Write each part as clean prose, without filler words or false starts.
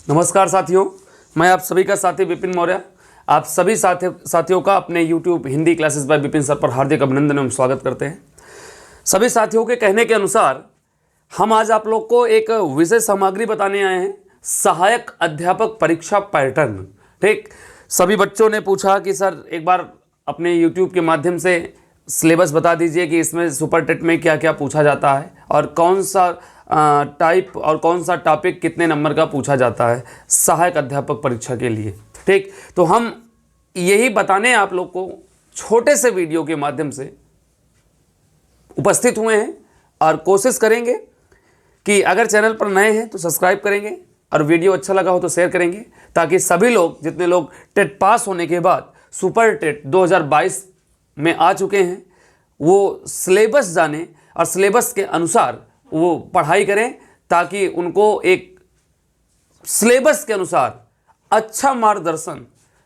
नमस्कार साथियों, मैं आप सभी का साथी विपिन मौर्य। आप सभी साथियों का अपने YouTube Hindi classes bye Vipin sir पर हार्दिक अभिनंदन एवं स्वागत करते हैं। सभी साथियों के कहने के अनुसार हम आज आप लोग को एक विषय सामग्री बताने आए हैं, सहायक अध्यापक परीक्षा पैटर्न। ठीक, सभी बच्चों ने पूछा कि सर एक बार अपने YouTube के माध्यम से सिलेबस बता दीजिए कि इसमें सुपर टेट में क्या क्या पूछा जाता है और कौन सा टाइप और कौन सा टॉपिक कितने नंबर का पूछा जाता है सहायक अध्यापक परीक्षा के लिए। ठीक, तो हम यही बताने आप लोग को छोटे से वीडियो के माध्यम से उपस्थित हुए हैं और कोशिश करेंगे कि अगर चैनल पर नए हैं तो सब्सक्राइब करेंगे और वीडियो अच्छा लगा हो तो शेयर करेंगे, ताकि सभी लोग, जितने लोग टेट पास होने के बाद सुपर टेट 2022 में आ चुके हैं, वो सिलेबस जाने और सिलेबस के अनुसार वो पढ़ाई करें, ताकि उनको एक सिलेबस के अनुसार अच्छा मार्गदर्शन,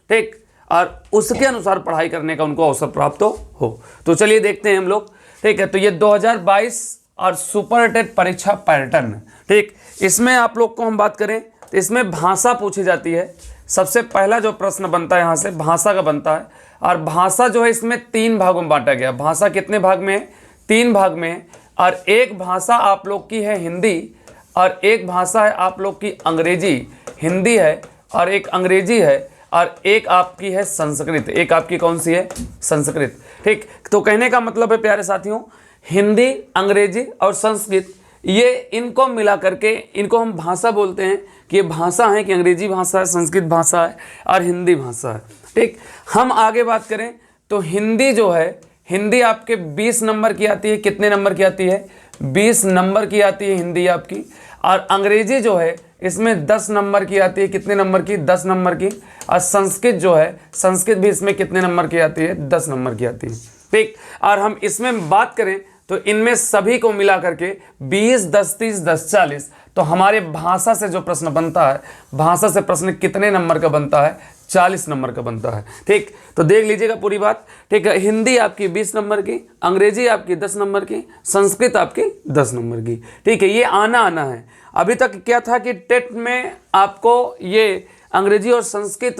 ठीक, और उसके अनुसार पढ़ाई करने का उनको अवसर प्राप्त हो। तो चलिए देखते हैं हम लोग। ठीक है, तो ये 2022 और सुपर टेट परीक्षा पैटर्न। ठीक, इसमें आप लोग को हम बात करें तो इसमें भाषा पूछी जाती है। सबसे पहला जो प्रश्न बनता है यहाँ से भाषा का बनता है, और भाषा जो है इसमें 3 भागों में बांटा गया। भाषा कितने भाग में है? 3 भाग में है। और एक भाषा आप लोग की है हिंदी, और एक भाषा है आप लोग की अंग्रेजी। हिंदी है और एक अंग्रेजी है, और एक आपकी है संस्कृत। एक आपकी कौन सी है? संस्कृत। ठीक, तो कहने का मतलब है प्यारे साथियों, हिंदी, अंग्रेजी और संस्कृत, ये इनको मिला करके इनको हम भाषा बोलते हैं कि ये भाषा है, कि अंग्रेजी भाषा है, संस्कृत भाषा है और हिंदी भाषा है। ठीक, हम आगे बात करें तो हिंदी जो है, हिंदी आपके 20 नंबर की आती है। कितने नंबर की आती है? 20 नंबर की आती है हिंदी आपकी। और अंग्रेजी जो है इसमें 10 नंबर की आती है। कितने नंबर की? 10 नंबर की। और संस्कृत जो है, संस्कृत भी इसमें कितने नंबर की आती है? 10 नंबर की आती है। ठीक, और हम इसमें बात करें तो इनमें सभी को मिला करके 20, 10, 30, 10, 40। तो हमारे भाषा से जो प्रश्न बनता है, भाषा से प्रश्न कितने नंबर का बनता है? 40 नंबर का बनता है। ठीक, तो देख लीजिएगा पूरी बात। ठीक है, हिंदी आपकी 20 नंबर की, अंग्रेजी आपकी 10 नंबर की, संस्कृत आपकी 10 नंबर की। ठीक है, ये आना है। अभी तक क्या था कि टेट में आपको ये अंग्रेजी और संस्कृत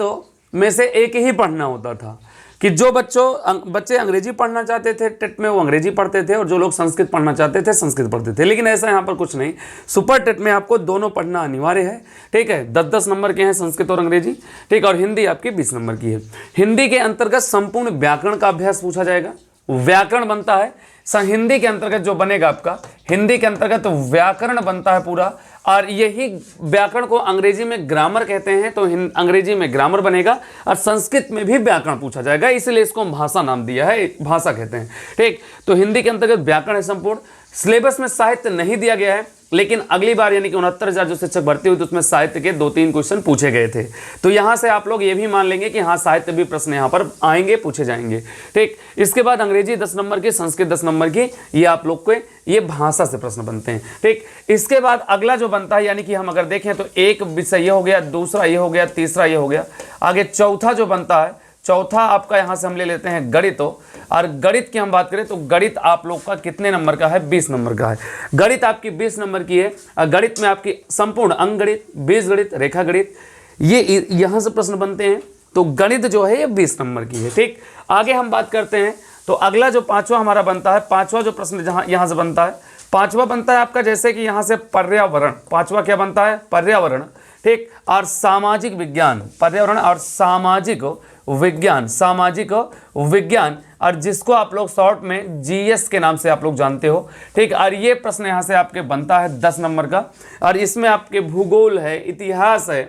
में से एक ही पढ़ना होता था, कि जो बच्चे अंग्रेजी पढ़ना चाहते थे टेट में वो अंग्रेजी पढ़ते थे, और जो लोग संस्कृत पढ़ना चाहते थे संस्कृत पढ़ते थे। लेकिन ऐसा यहाँ पर कुछ नहीं, सुपर टेट में आपको दोनों पढ़ना अनिवार्य है। ठीक है, 10-10 नंबर के हैं संस्कृत और अंग्रेजी। ठीक, और हिंदी आपकी 20 नंबर की है। हिंदी के अंतर्गत संपूर्ण व्याकरण का अभ्यास पूछा जाएगा। व्याकरण बनता है हिंदी के अंतर्गत, जो बनेगा आपका हिंदी के अंतर्गत व्याकरण बनता है पूरा, और यही व्याकरण को अंग्रेजी में ग्रामर कहते हैं। तो अंग्रेजी में ग्रामर बनेगा, और संस्कृत में भी व्याकरण पूछा जाएगा, इसलिए इसको भाषा नाम दिया है, भाषा कहते हैं। ठीक, तो हिंदी के अंतर्गत व्याकरण है संपूर्ण। सिलेबस में साहित्य नहीं दिया गया है, लेकिन अगली बार यानी कि 69,000 जो शिक्षक भर्ती हुई तो उसमें साहित्य के 2-3 क्वेश्चन पूछे गए थे। तो यहाँ से आप लोग ये भी मान लेंगे कि हाँ, साहित्य भी प्रश्न यहाँ पर आएंगे, पूछे जाएंगे। ठीक, इसके बाद अंग्रेजी 10 नंबर की, संस्कृत 10 नंबर की, ये आप लोग को ये भाषा से प्रश्न बनते हैं। ठीक, इसके बाद अगला जो बनता है, यानी कि हम अगर देखें तो एक विषय ये हो गया, दूसरा ये हो गया, तीसरा ये हो गया, आगे चौथा जो बनता है, चौथा आपका यहाँ से हम ले लेते हैं गणित। और गणित की हम बात करें तो गणित आप लोग का कितने नंबर का है? 20 नंबर का है। गणित आपकी 20 नंबर की है। गणित में आपकी संपूर्ण अंकगणित, बीजगणित, रेखा गणित, ये यहाँ से प्रश्न बनते हैं। तो गणित जो है ये 20 नंबर की है। ठीक, आगे हम बात करते हैं तो अगला जो 5वां हमारा बनता है, 5वां जो प्रश्न जहाँ यहाँ से बनता है, 5वां बनता है आपका जैसे कि यहाँ से पर्यावरण। 5वां क्या बनता है? पर्यावरण। ठीक, और सामाजिक विज्ञान, पर्यावरण और सामाजिक विज्ञान, सामाजिक विज्ञान, और जिसको आप लोग शॉर्ट में जीएस के नाम से आप लोग जानते हो। ठीक, और ये प्रश्न यहाँ से आपके बनता है 10 नंबर का, और इसमें आपके भूगोल है, इतिहास है,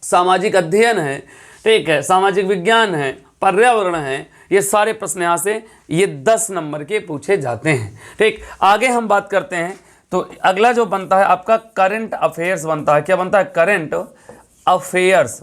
सामाजिक अध्ययन है, ठीक है, सामाजिक विज्ञान है, पर्यावरण है, ये सारे प्रश्न यहाँ से ये 10 नंबर के पूछे जाते हैं। ठीक, आगे हम बात करते हैं तो अगला जो बनता है आपका करंट अफेयर्स बनता है। क्या बनता है? Current affairs.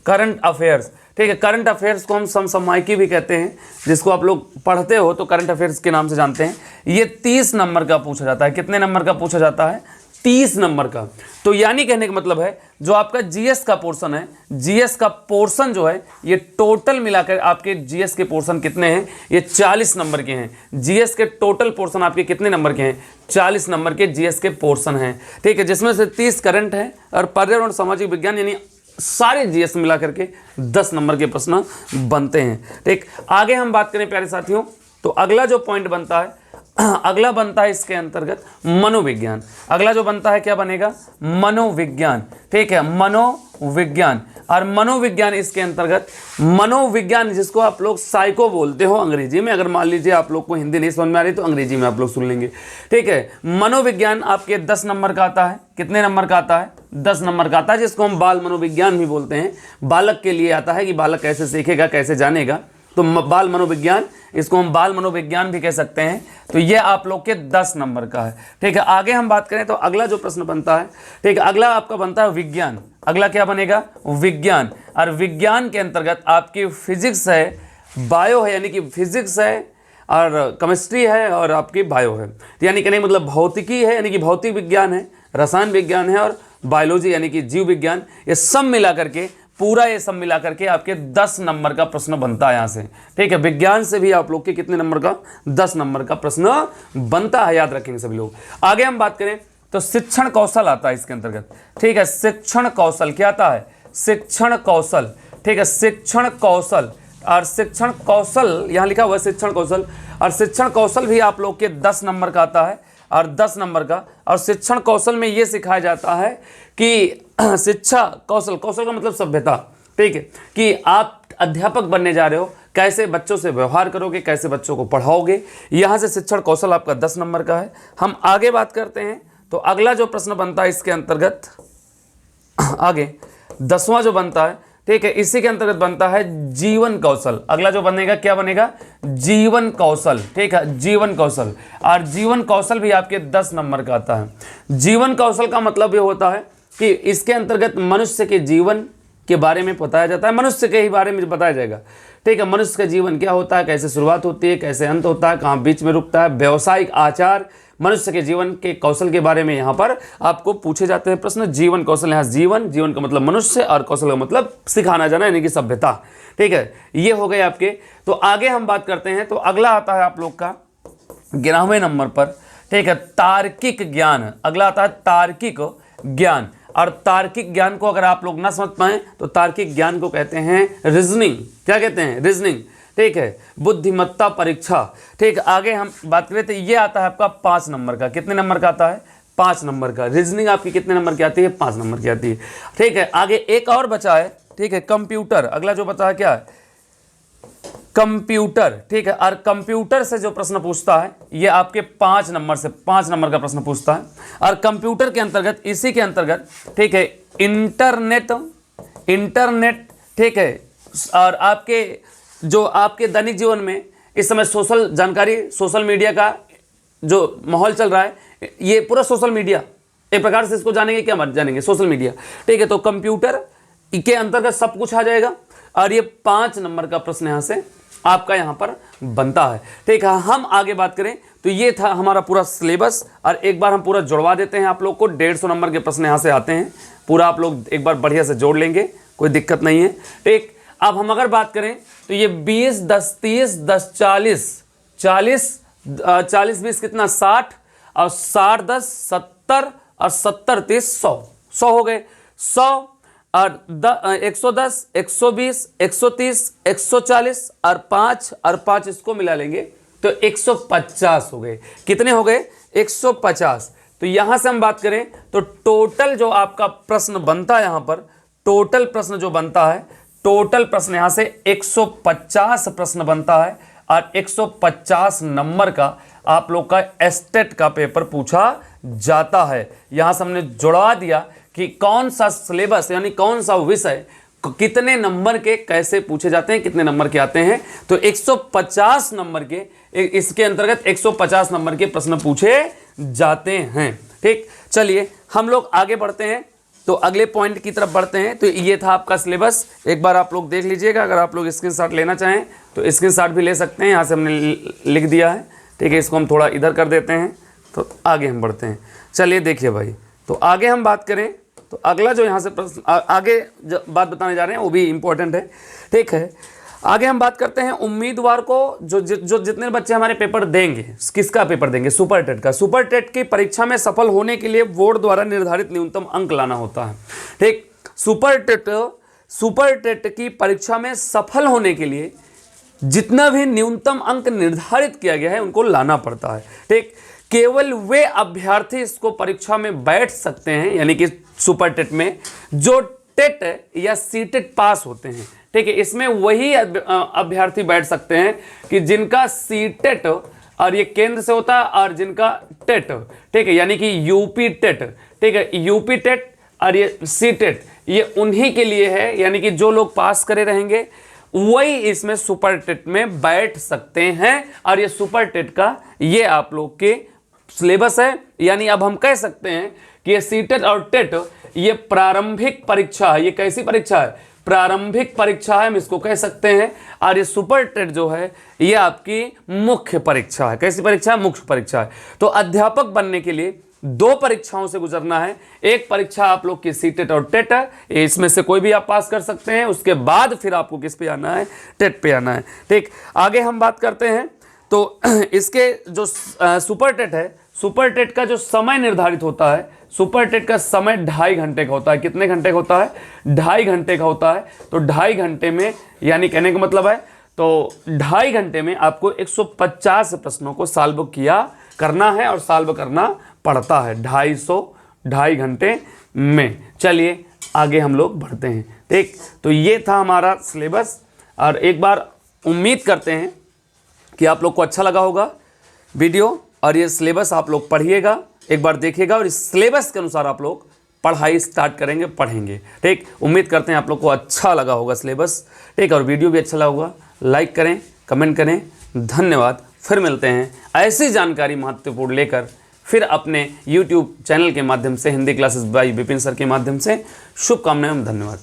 Current affairs. ठीक है, करंट अफेयर्स को हम समसामयिकी भी कहते हैं, जिसको आप लोग पढ़ते हो तो करंट अफेयर्स के नाम से जानते हैं। ये 30 नंबर का पूछा जाता है। कितने नंबर का पूछा जाता है? 30 नंबर का। तो यानी कहने का मतलब है जो आपका जीएस का पोर्शन है, जीएस का पोर्शन जो है ये टोटल मिलाकर आपके जीएस के पोर्शन कितने हैं, ये 40 नंबर के हैं। जीएस के टोटल पोर्शन आपके कितने नंबर के हैं, 40 नंबर के जीएस के पोर्शन हैं, ठीक है, जिसमें से 30 करंट है और पर्यावरण सामाजिक विज्ञान यानी सारे जीएस मिला करके 10 नंबर के प्रश्न बनते हैं। ठीक, आगे हम बात करें प्यारे साथियों, तो अगला जो पॉइंट बनता है, अगला बनता है इसके अंतर्गत मनोविज्ञान। अगला जो बनता है क्या बनेगा, मनोविज्ञान। ठीक है, मनोविज्ञान। और मनोविज्ञान इसके अंतर्गत, मनोविज्ञान जिसको आप लोग साइको बोलते हो अंग्रेजी में, अगर मान लीजिए आप लोग को हिंदी नहीं समझ में आ रही तो अंग्रेजी में आप लोग सुन लेंगे। ठीक है, मनोविज्ञान आपके 10 नंबर का आता है। कितने नंबर का आता है, 10 नंबर का आता है, जिसको हम बाल मनोविज्ञान भी बोलते हैं। बालक के लिए आता है कि बालक कैसे सीखेगा, कैसे जानेगा, तो बाल मनोविज्ञान, इसको हम बाल मनोविज्ञान भी कह सकते हैं। तो ये आप लोग के 10 नंबर का है। ठीक है, आगे हम बात करें तो अगला जो प्रश्न बनता है, ठीक है, अगला आपका बनता है विज्ञान। अगला क्या बनेगा, विज्ञान। और विज्ञान के अंतर्गत आपकी फिजिक्स है, बायो है यानी कि फिजिक्स है, और केमिस्ट्री है, और आपकी बायो है, यानी कि नहीं मतलब भौतिकी है यानी कि भौतिक विज्ञान है, रसायन विज्ञान है, और बायोलॉजी यानी कि जीव विज्ञान। ये सब मिला करके, पूरा ये सब मिला करके आपके 10 नंबर का प्रश्न बनता है यहाँ से। ठीक है, विज्ञान से भी आप लोग के कितने नंबर का, 10 नंबर का प्रश्न बनता है, याद रखेंगे सभी लोग। आगे हम बात करें तो शिक्षण कौशल आता है इसके अंतर्गत। ठीक है, शिक्षण कौशल क्या आता है, शिक्षण कौशल। ठीक है, शिक्षण कौशल, और शिक्षण कौशल यहाँ लिखा हुआ है शिक्षण कौशल, और शिक्षण कौशल भी आप लोग के 10 नंबर का आता है, और 10 नंबर का। और शिक्षण कौशल में ये सिखाया जाता है कि शिक्षा कौशल, कौशल का मतलब सभ्यता। ठीक है, कि आप अध्यापक बनने जा रहे हो, कैसे बच्चों से व्यवहार करोगे, कैसे बच्चों को पढ़ाओगे, यहाँ से शिक्षण कौशल आपका 10 नंबर का है। हम आगे बात करते हैं तो अगला जो प्रश्न बनता है इसके अंतर्गत, आगे 10वां जो बनता है, ठीक है, इसी के अंतर्गत बनता है जीवन कौशल। अगला जो बनेगा क्या बनेगा, जीवन कौशल। ठीक है, जीवन कौशल, और जीवन कौशल भी आपके 10 नंबर का आता है। जीवन कौशल का मतलब ये होता है कि इसके अंतर्गत मनुष्य के जीवन के बारे में बताया जाता है, मनुष्य के ही बारे में बताया जाएगा। ठीक है, मनुष्य का जीवन क्या होता है, कैसे शुरुआत होती है, कैसे अंत होता है, कहाँ बीच में रुकता है, व्यवसायिक आचार, मनुष्य के जीवन के कौशल के बारे में यहाँ पर आपको पूछे जाते हैं प्रश्न। जीवन कौशल, यहाँ जीवन, जीवन का मतलब मनुष्य, और कौशल का मतलब सिखाना जाना यानी कि सभ्यता। ठीक है, ये हो गए आपके। तो आगे हम बात करते हैं तो अगला आता है आप लोग का 11वें नंबर पर। ठीक है, तार्किक ज्ञान। अगला आता है तार्किक ज्ञान, और तार्किक ज्ञान को अगर आप लोग ना समझ पाए तो तार्किक ज्ञान को कहते हैं रीजनिंग। क्या कहते हैं, रीजनिंग। ठीक है, बुद्धिमत्ता परीक्षा। ठीक, आगे हम बात करें तो ये आता है आपका 5 नंबर का। कितने नंबर का आता है, 5 नंबर का। रीजनिंग आपकी कितने नंबर की आती है, 5 नंबर की आती है। ठीक है, आगे एक और बचा है, ठीक है, कंप्यूटर। अगला जो बचा है क्या है, कंप्यूटर। ठीक है, और कंप्यूटर से जो प्रश्न पूछता है ये आपके 5 नंबर से, 5 नंबर का प्रश्न पूछता है। और कंप्यूटर के अंतर्गत, इसी के अंतर्गत, ठीक है, इंटरनेट, इंटरनेट। ठीक है, और आपके जो आपके दैनिक जीवन में इस समय सोशल जानकारी, सोशल मीडिया का जो माहौल चल रहा है, ये पूरा सोशल मीडिया एक प्रकार से इसको जानेंगे, क्या जानेंगे, सोशल मीडिया। ठीक है, तो कंप्यूटर के अंतर्गत सब कुछ आ जाएगा, और ये 5 नंबर का प्रश्न यहाँ से आपका यहाँ पर बनता है। ठीक है, हम आगे बात करें तो ये था हमारा पूरा सिलेबस, और एक बार हम पूरा जुड़वा देते हैं आप लोग को। 150 नंबर के प्रश्न यहाँ से आते हैं, पूरा आप लोग एक बार बढ़िया से जोड़ लेंगे, कोई दिक्कत नहीं है। ठीक, अब हम अगर बात करें तो ये 20, 10, 30, 10, 40, 40, 20 कितना 60, और 60, 10, 70, और 70, 30, 100, 100 हो गए। 100 और 110, 120, 130, 140, और 5 इसको मिला लेंगे तो 150 हो गए। कितने हो गए, 150। तो यहां से हम बात करें तो टोटल जो आपका प्रश्न बनता है यहाँ पर, टोटल प्रश्न जो बनता है, टोटल प्रश्न यहाँ से 150 प्रश्न बनता है, और 150 नंबर का आप लोग का एस्टेट का पेपर पूछा जाता है। यहाँ से हमने जुड़वा दिया कि कौन सा सिलेबस यानी कौन सा विषय कितने नंबर के कैसे पूछे जाते हैं, कितने नंबर के आते हैं। तो 150 नंबर के, इसके अंतर्गत 150 नंबर के प्रश्न पूछे जाते हैं। ठीक, चलिए हम लोग आगे बढ़ते हैं, तो अगले पॉइंट की तरफ बढ़ते हैं। तो ये था आपका सिलेबस, एक बार आप लोग देख लीजिएगा। अगर आप लोग स्क्रीनशॉट लेना चाहें तो स्क्रीनशॉट भी ले सकते हैं, यहाँ से हमने लिख दिया है। ठीक है, इसको हम थोड़ा इधर कर देते हैं, तो आगे हम बढ़ते हैं। चलिए देखिए भाई, तो आगे हम बात करें तो अगला जो यहाँ से प्रश्न आगे जो बात बताने जा रहे हैं वो भी इम्पोर्टेंट है, ठीक है। आगे हम बात करते हैं उम्मीदवार को जो जितने बच्चे हमारे पेपर देंगे, किसका पेपर देंगे, सुपर टेट का। सुपर टेट की परीक्षा में सफल होने के लिए बोर्ड द्वारा निर्धारित न्यूनतम अंक लाना होता है, ठीक। सुपर टेट की परीक्षा में सफल होने के लिए जितना भी न्यूनतम अंक निर्धारित किया गया है उनको लाना पड़ता है, ठीक। केवल वे अभ्यर्थी इसको परीक्षा में बैठ सकते हैं, यानी कि सुपर टेट में जो टेट या सीटेट पास होते हैं, ठीक है। इसमें वही अभ्यर्थी बैठ सकते हैं कि जिनका सीटेट और ये केंद्र से होता है और जिनका टेट, ठीक है, यानी कि यूपी टेट, ठीक है। यूपी टेट और ये सीटेट ये उन्हीं के लिए है, यानी कि जो लोग पास करे रहेंगे वही इसमें सुपर टेट में बैठ सकते हैं। और ये सुपर टेट का ये आप लोग के सिलेबस है, यानी अब हम कह सकते हैं कि ये सीटेट और टेट ये प्रारंभिक परीक्षा है। ये कैसी परीक्षा है, प्रारंभिक परीक्षा है, हम इसको कह सकते हैं। और ये सुपर टेट जो है ये आपकी मुख्य परीक्षा है। कैसी परीक्षा है, मुख्य परीक्षा है। तो अध्यापक बनने के लिए 2 परीक्षाओं से गुजरना है। एक परीक्षा आप लोग की सीटेट और टेट है, इसमें से कोई भी आप पास कर सकते हैं। उसके बाद फिर आपको किस पे आना है, टेट पे आना है, ठीक। आगे हम बात करते हैं तो इसके जो सुपर टेट है, सुपर टेट का जो समय निर्धारित होता है, सुपर टेट का समय 2.5 घंटे का होता है। कितने घंटे का होता है, 2.5 घंटे का होता है। तो 2.5 घंटे में, यानी कहने का मतलब है तो 2.5 घंटे में आपको 150 प्रश्नों को सॉल्व करना है और सॉल्व करना पड़ता है 2.5 घंटे में। चलिए आगे हम लोग बढ़ते हैं, ठीक। तो ये था हमारा सिलेबस और एक बार उम्मीद करते हैं कि आप लोग को अच्छा लगा होगा वीडियो और ये सिलेबस आप लोग पढ़िएगा, एक बार देखिएगा और इस सिलेबस के अनुसार आप लोग पढ़ाई स्टार्ट करेंगे, पढ़ेंगे, ठीक। उम्मीद करते हैं आप लोग को अच्छा लगा होगा सिलेबस, ठीक, और वीडियो भी अच्छा लगा होगा। लाइक करें, कमेंट करें। धन्यवाद। फिर मिलते हैं ऐसी जानकारी महत्वपूर्ण लेकर फिर अपने YouTube चैनल के माध्यम से, Hindi classes bye Vipin sir के माध्यम से। शुभकामनाएं, धन्यवाद।